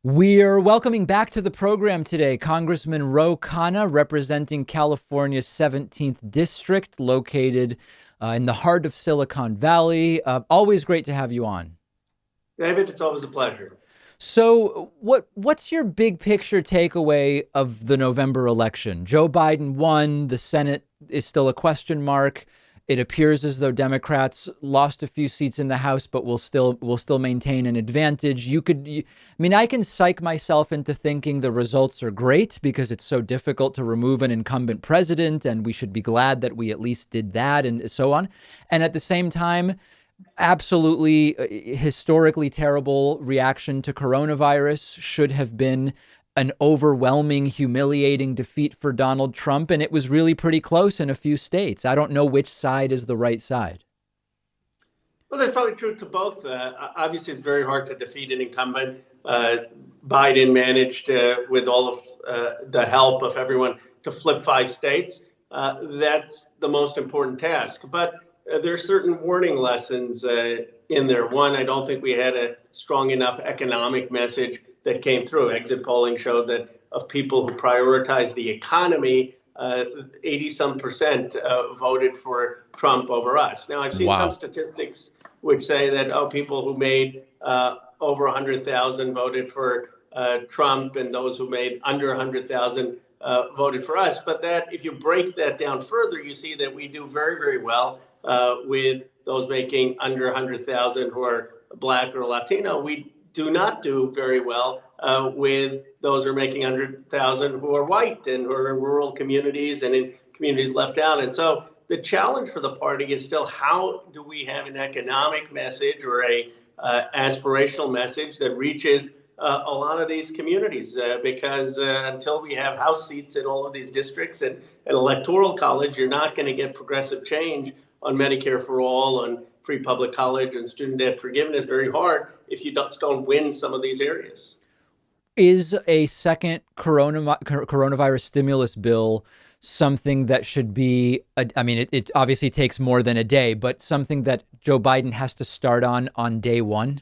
We're welcoming back to the program today Congressman Ro Khanna, representing California's 17th district, located in the heart of Silicon Valley. Always great to have you on. David, it's always a pleasure. So, what's your big picture takeaway of the November election? Joe Biden won. The Senate is still a question mark. It appears as though Democrats lost a few seats in the House, but will still maintain an advantage. I can psych myself into thinking the results are great because it's so difficult to remove an incumbent president, and we should be glad that we at least did that, and so on. And at the same time, absolutely historically terrible reaction to coronavirus, should have been an overwhelming, humiliating defeat for Donald Trump. And it was really pretty close in a few states. I don't know which side is the right side. Well, that's probably true to both. Obviously, it's very hard to defeat an incumbent. Biden managed, with all of the help of everyone, to flip 5 states. That's the most important task. But there are certain warning lessons in there. One, I don't think we had a strong enough economic message that came through. Exit polling showed that of people who prioritize the economy, 80 some percent voted for Trump over us. Now, I've seen some Wow. statistics which say that, people who made over 100,000 voted for Trump, and those who made under 100,000 voted for us. But that, if you break that down further, you see that we do very, very well with those making under 100,000 who are Black or Latino. We do not do very well with those who are making 100,000 who are white and who are in rural communities and in communities left out. And so the challenge for the party is still, how do we have an economic message or a aspirational message that reaches a lot of these communities? Because until we have House seats in all of these districts and an electoral college, you're not going to get progressive change on Medicare for all, on free public college, and student debt forgiveness. Very hard if you don't win some of these areas. Is a second coronavirus stimulus bill something that should be, it obviously takes more than a day, but something that Joe Biden has to start on day one?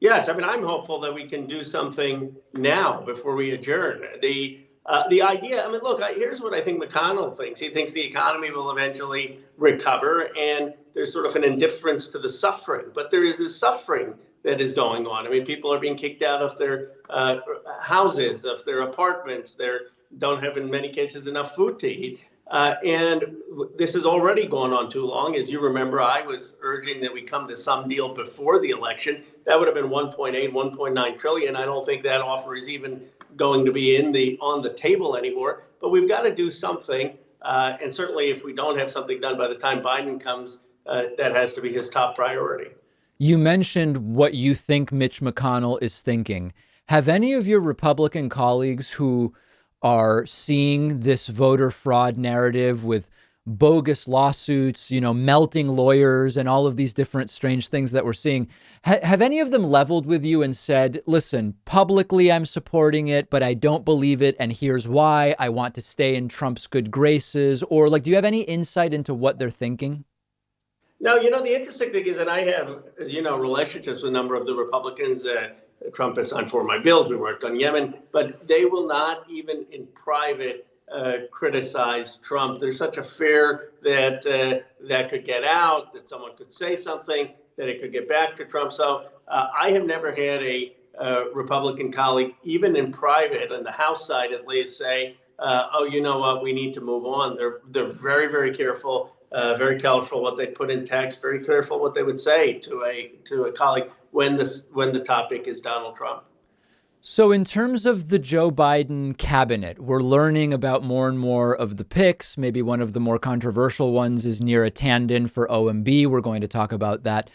Yes, I'm hopeful that we can do something now before we adjourn. The idea, look, here's what I think McConnell thinks. He thinks the economy will eventually recover, and there's sort of an indifference to the suffering. But there is this suffering that is going on. People are being kicked out of their houses, of their apartments. They don't have, in many cases, enough food to eat. And this has already gone on too long. As you remember, I was urging that we come to some deal before the election. That would have been 1.8, 1.9 trillion. I don't think that offer is even going to be on the table anymore. But we've got to do something. And certainly, if we don't have something done by the time Biden comes, that has to be his top priority. You mentioned what you think Mitch McConnell is thinking. Have any of your Republican colleagues who are seeing this voter fraud narrative with bogus lawsuits, melting lawyers and all of these different strange things that we're seeing, have any of them leveled with you and said, listen, publicly I'm supporting it, but I don't believe it, and here's why. I want to stay in Trump's good graces? Or do you have any insight into what they're thinking? No, the interesting thing is that I have, as you know, relationships with a number of the Republicans. Trump has signed 4 of my bills. We worked on Yemen, but they will not, even in private, criticize Trump. There's such a fear that that could get out, that someone could say something, that it could get back to Trump. So I have never had a Republican colleague, even in private, on the House side at least, say, "Oh, you know what? We need to move on." They're very, very careful. Very careful what they put in text, very careful what they would say to a colleague when the topic is Donald Trump. So in terms of the Joe Biden cabinet, we're learning about more and more of the picks. Maybe one of the more controversial ones is Neera Tanden for OMB. We're going to talk about that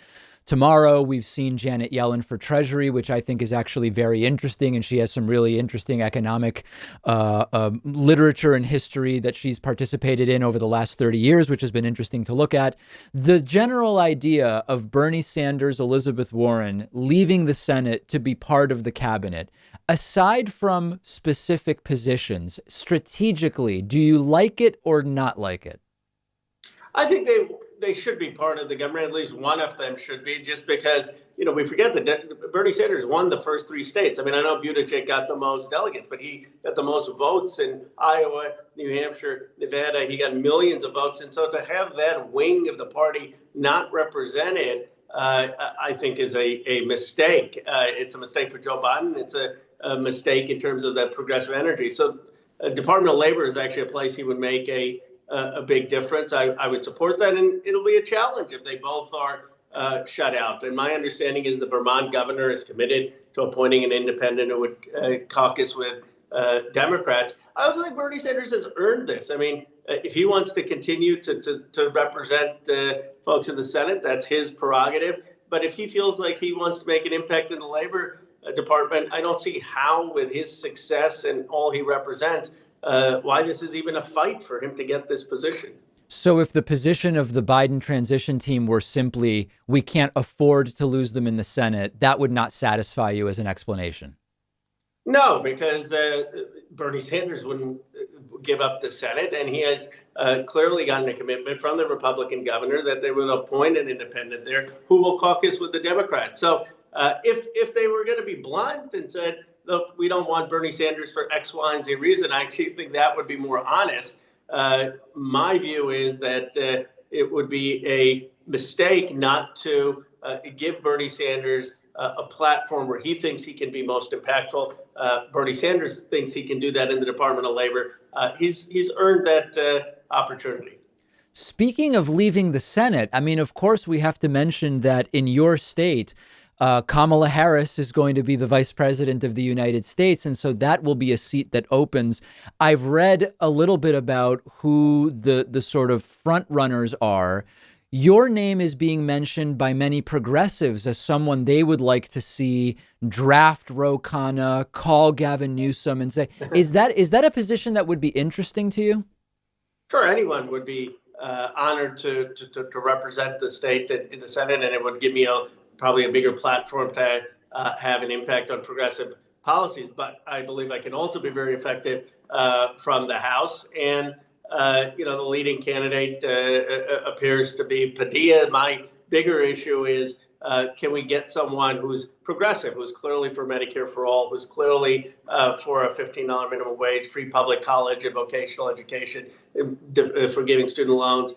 tomorrow. We've seen Janet Yellen for Treasury, which I think is actually very interesting. And she has some really interesting economic literature and history that she's participated in over the last 30 years, which has been interesting to look at. The general idea of Bernie Sanders, Elizabeth Warren leaving the Senate to be part of the cabinet, aside from specific positions, strategically, do you like it or not like it? I think they should be part of the government. At least one of them should be, just because, we forget that Bernie Sanders won the first three states. I mean, I know Buttigieg got the most delegates, but he got the most votes in Iowa, New Hampshire, Nevada. He got millions of votes. And so to have that wing of the party not represented, I think is a mistake. It's a mistake for Joe Biden. It's a mistake in terms of that progressive energy. So Department of Labor is actually a place he would make a big difference. I would support that, and it'll be a challenge if they both are shut out. And my understanding is the Vermont governor is committed to appointing an independent who would caucus with Democrats. I also think Bernie Sanders has earned this. I mean, if he wants to continue to represent folks in the Senate, that's his prerogative. But if he feels like he wants to make an impact in the labor department, I don't see how, with his success and all he represents, why this is even a fight for him to get this position. So if the position of the Biden transition team were simply, we can't afford to lose them in the Senate, that would not satisfy you as an explanation? No, because Bernie Sanders wouldn't give up the Senate, and he has clearly gotten a commitment from the Republican governor that they will appoint an independent there who will caucus with the Democrats. So if they were going to be blunt and said, look, we don't want Bernie Sanders for X, Y, and Z reason, I actually think that would be more honest. My view is that it would be a mistake not to give Bernie Sanders a platform where he thinks he can be most impactful. Bernie Sanders thinks he can do that in the Department of Labor. He's earned that opportunity. Speaking of leaving the Senate, I mean, of course, we have to mention that in your state, Kamala Harris is going to be the vice president of the United States. And so that will be a seat that opens. I've read a little bit about who the sort of front runners are. Your name is being mentioned by many progressives as someone they would like to see draft Ro Khanna, call Gavin Newsom and say, is that a position that would be interesting to you? Sure, anyone would be honored to represent the state in the Senate, and it would give me probably a bigger platform to have an impact on progressive policies. But I believe I can also be very effective from the House. And, the leading candidate appears to be Padilla. My bigger issue is, can we get someone who's progressive, who's clearly for Medicare for all, who's clearly for a $15 minimum wage, free public college and vocational education, forgiving student loans,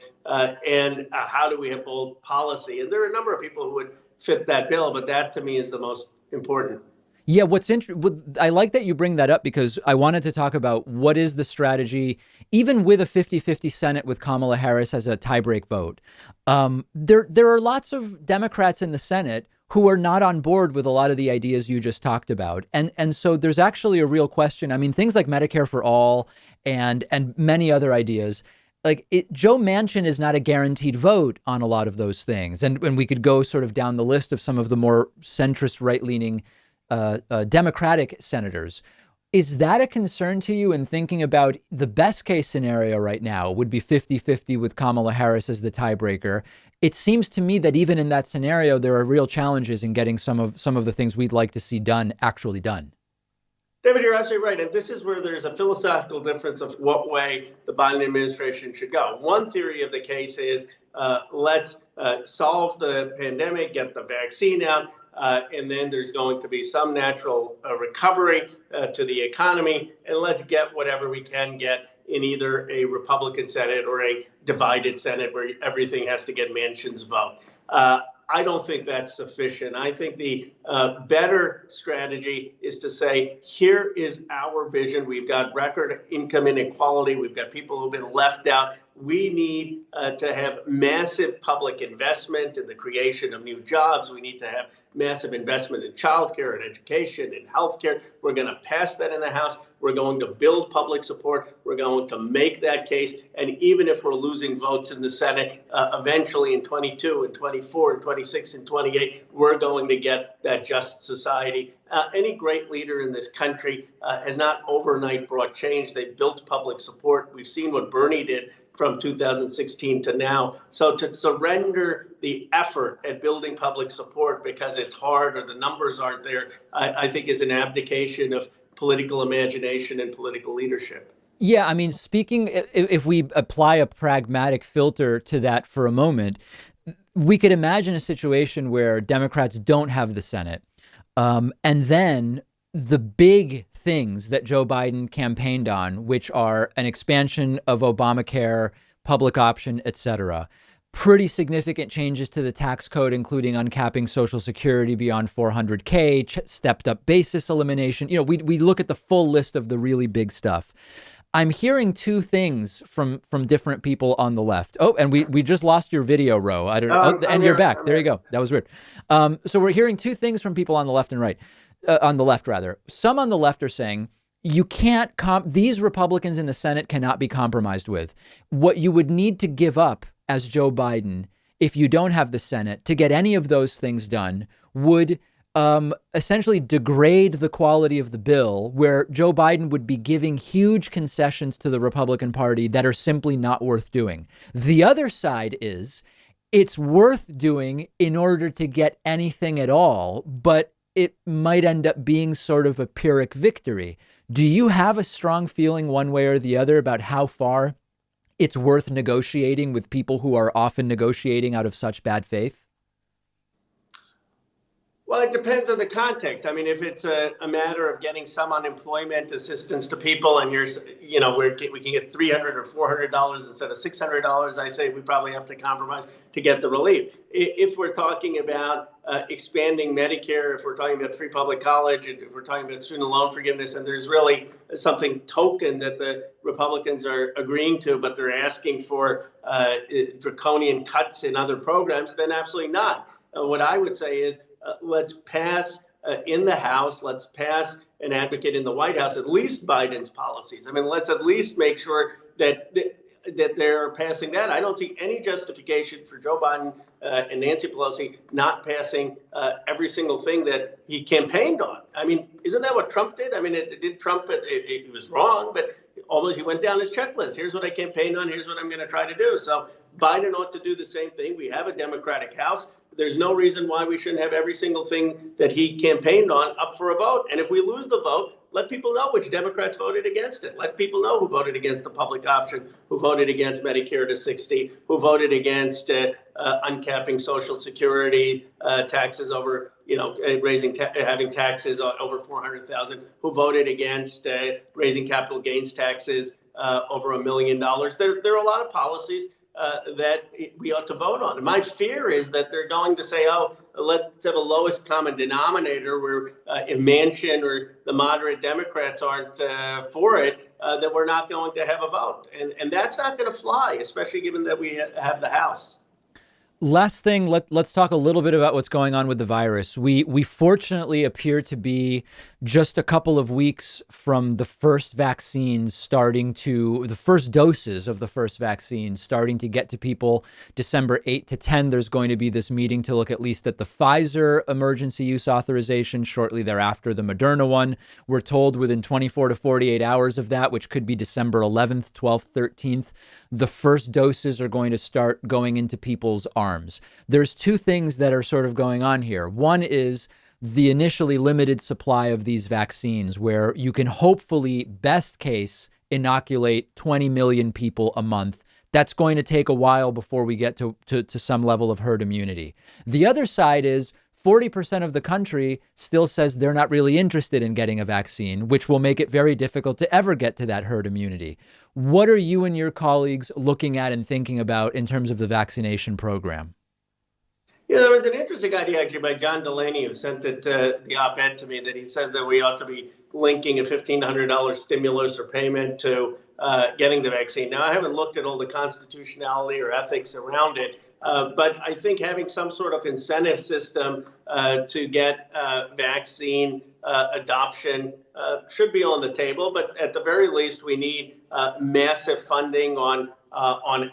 and how do we have bold policy? And there are a number of people who would fit that bill, but that to me is the most important. Yeah, I like that you bring that up, because I wanted to talk about what is the strategy, even with a 50-50 Senate with Kamala Harris as a tiebreak vote. There are lots of Democrats in the Senate who are not on board with a lot of the ideas you just talked about. And so there's actually a real question. I mean, things like Medicare for all and many other ideas. Joe Manchin is not a guaranteed vote on a lot of those things. And we could go sort of down the list of some of the more centrist, right-leaning Democratic senators. Is that a concern to you in thinking about the best case scenario right now would be 50-50 with Kamala Harris as the tiebreaker? It seems to me that even in that scenario, there are real challenges in getting some of the things we'd like to see done actually done. David, you're absolutely right. And this is where there's a philosophical difference of what way the Biden administration should go. One theory of the case is let's solve the pandemic, get the vaccine out, and then there's going to be some natural recovery to the economy, and let's get whatever we can get in either a Republican Senate or a divided Senate where everything has to get Manchin's vote. I don't think that's sufficient. I think the better strategy is to say, here is our vision. We've got record income inequality. We've got people who've been left out. We need to have massive public investment in the creation of new jobs. We need to have massive investment in childcare and education and healthcare. We're going to pass that in the House. We're going to build public support. We're going to make that case. And even if we're losing votes in the Senate, eventually in 22 and 24 and 26 and 28, we're going to get that just society. Any great leader in this country has not overnight brought change. They've built public support. We've seen what Bernie did from 2016 to now. So to surrender the effort at building public support because it's hard or the numbers aren't there, I think is an abdication of political imagination and political leadership. Yeah, I mean, speaking, if we apply a pragmatic filter to that for a moment, we could imagine a situation where Democrats don't have the Senate. And then the big things that Joe Biden campaigned on, which are an expansion of Obamacare, public option, et cetera, pretty significant changes to the tax code, including uncapping Social Security beyond 400K, stepped up basis elimination. We look at the full list of the really big stuff. I'm hearing two things from different people on the left. Oh, and we just lost your video, Ro. I don't know. Oh, and you're back. There you go. That was weird. So we're hearing two things from people on the left and right, on the left rather. Some on the left are saying you can't these Republicans in the Senate cannot be compromised with. What you would need to give up as Joe Biden, if you don't have the Senate, to get any of those things done would essentially degrade the quality of the bill, where Joe Biden would be giving huge concessions to the Republican Party that are simply not worth doing. The other side is it's worth doing in order to get anything at all, but it might end up being sort of a Pyrrhic victory. Do you have a strong feeling one way or the other about how far it's worth negotiating with people who are often negotiating out of such bad faith? Well, it depends on the context. I mean, if it's a matter of getting some unemployment assistance to people, and we can get $300 or $400 instead of $600, I say we probably have to compromise to get the relief. If we're talking about expanding Medicare, if we're talking about free public college, and if we're talking about student loan forgiveness, and there's really something token that the Republicans are agreeing to, but they're asking for draconian cuts in other programs, then absolutely not. What I would say is, let's pass in the House, let's pass and advocate in the White House at least Biden's policies. I mean, let's at least make sure that they're passing that. I don't see any justification for Joe Biden and Nancy Pelosi not passing every single thing that he campaigned on. I mean, isn't that what Trump did? I mean, did Trump, it was wrong, but almost he went down his checklist. Here's what I campaigned on. Here's what I'm going to try to do. So Biden ought to do the same thing. We have a Democratic House. There's no reason why we shouldn't have every single thing that he campaigned on up for a vote. And if we lose the vote, let people know which Democrats voted against it. Let people know who voted against the public option, who voted against Medicare to 60, who voted against uncapping Social Security taxes over, having taxes over 400,000, who voted against raising capital gains taxes over $1 million. There are a lot of policies that we ought to vote on. And my fear is that they're going to say, oh, let's have a lowest common denominator where if Manchin or the moderate Democrats aren't for it, that we're not going to have a vote. And that's not going to fly, especially given that we have the House. Last thing, let's talk a little bit about what's going on with the virus. We fortunately appear to be just a couple of weeks from the first doses of the first vaccine starting to get to people. December 8 to 10, there's going to be this meeting to look at least at the Pfizer emergency use authorization. Shortly thereafter, the Moderna one. We're told within 24 to 48 hours of that, which could be December 11th, 12th, 13th, the first doses are going to start going into people's arms. There's two things that are sort of going on here. One is the initially limited supply of these vaccines, where you can hopefully, best case, inoculate 20 million people a month. That's going to take a while before we get to some level of herd immunity. The other side is 40% of the country still says they're not really interested in getting a vaccine, which will make it very difficult to ever get to that herd immunity. What are you and your colleagues looking at and thinking about in terms of the vaccination program? Yeah, there was an interesting idea actually by John Delaney, who sent it the op-ed to me, that he says that we ought to be linking a $1,500 stimulus or payment to getting the vaccine. Now, I haven't looked at all the constitutionality or ethics around it, but I think having some sort of incentive system to get vaccine adoption should be on the table. But at the very least, we need massive funding on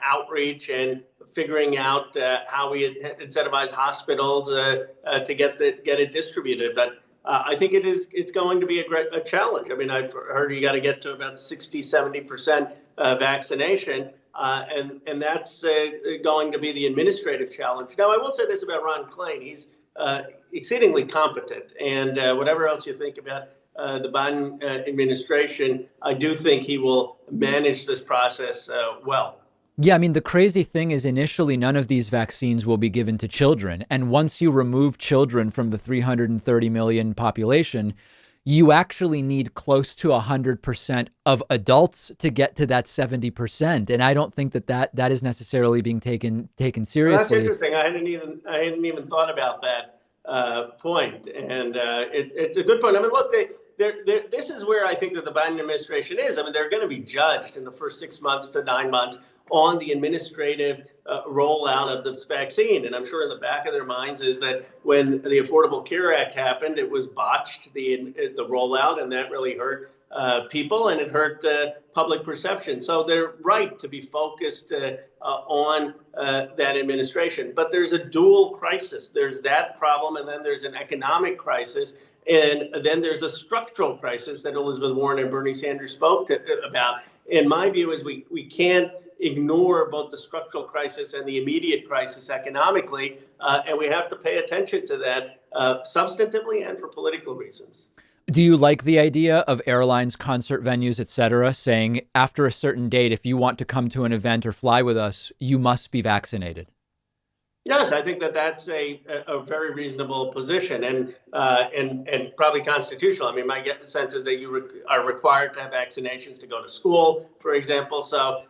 outreach and figuring out how we incentivize hospitals to get it distributed. But I think it's going to be a challenge. I mean, I've heard you got to get to about 60-70% vaccination. And that's going to be the administrative challenge. Now, I will say this about Ron Klain. He's exceedingly competent. And whatever else you think about the Biden administration, I do think he will manage this process well. Yeah, I mean, the crazy thing is initially none of these vaccines will be given to children. And once you remove children from the 330 million population, you actually need close to 100% of adults to get to that 70%. And I don't think that is necessarily being taken seriously. Well, that's interesting. I hadn't even thought about that point. And it's a good point. I mean, look, this is where I think that the Biden administration is. I mean, they're going to be judged in the first 6 months to 9 months on the administrative rollout of this vaccine. And I'm sure in the back of their minds is that when the Affordable Care Act happened, it was botched, the rollout, and that really hurt people, and it hurt public perception. So they're right to be focused on that administration. But there's a dual crisis. There's that problem, and then there's an economic crisis. And then there's a structural crisis that Elizabeth Warren and Bernie Sanders spoke about. And my view is we can't ignore both the structural crisis and the immediate crisis economically, and we have to pay attention to that substantively and for political reasons. Do you like the idea of airlines, concert venues, et cetera, saying after a certain date, if you want to come to an event or fly with us, you must be vaccinated? Yes, I think that that's a very reasonable position and probably constitutional. I mean, my sense is that you are required to have vaccinations to go to school, for example. So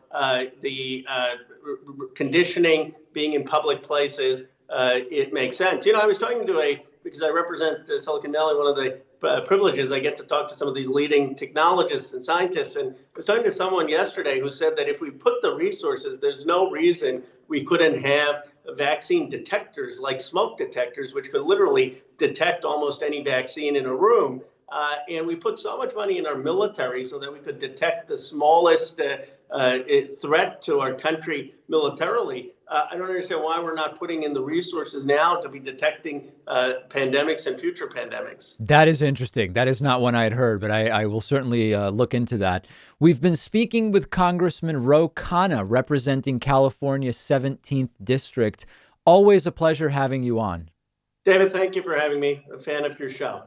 the conditioning, being in public places, it makes sense. You know, I was talking to because I represent Silicon Valley, one of the privileges, I get to talk to some of these leading technologists and scientists. And I was talking to someone yesterday who said that if we put the resources, there's no reason we couldn't have vaccine detectors like smoke detectors, which could literally detect almost any vaccine in a room. And we put so much money in our military so that we could detect the smallest threat to our country militarily. I don't understand why we're not putting in the resources now to be detecting pandemics and future pandemics. That is interesting. That is not one I had heard, but I will certainly look into that. We've been speaking with Congressman Ro Khanna, representing California's 17th District. Always a pleasure having you on. David, thank you for having me. A fan of your show.